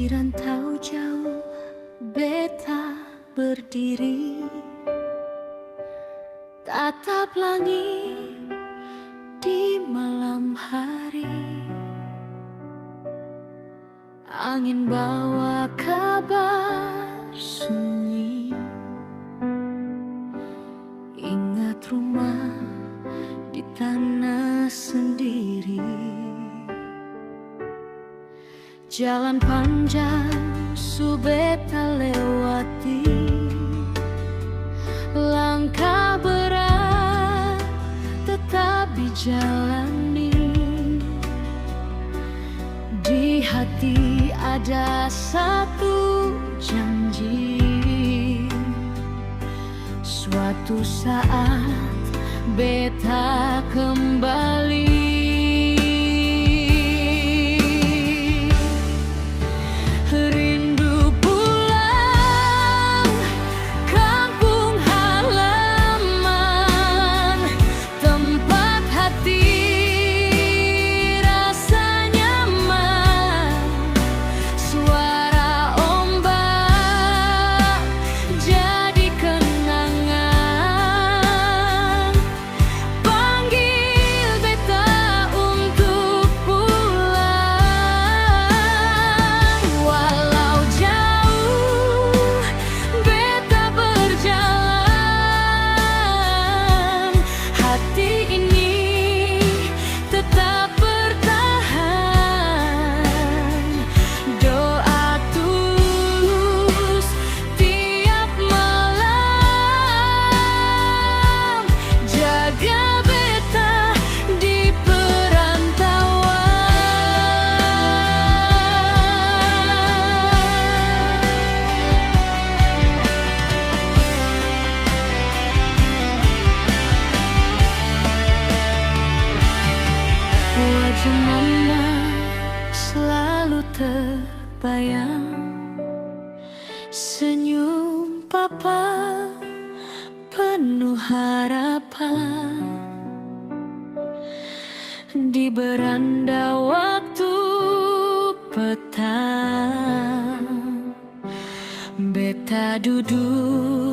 Di rantau jauh beta berdiri, tatap langit di malam hari. Angin bawa kabar sunyi, ingat rumah di tanah sendiri. Jalan panjang su beta lewati, langkah berat tetap dijalani. Di hati ada satu janji, suatu saat beta kembali. Rindu pulang kampung halaman, tempat hati rasa nyaman. Suara ombak jadi kenangan, panggil beta untuk pulang. Walau jauh beta berjalan, hati ini tetap bertahan. Doa tulus tiap malam, jaga beta di perantauan. Wajah mama selalu terbayang, senyum papa penuh harapan. Di beranda waktu petang, beta duduk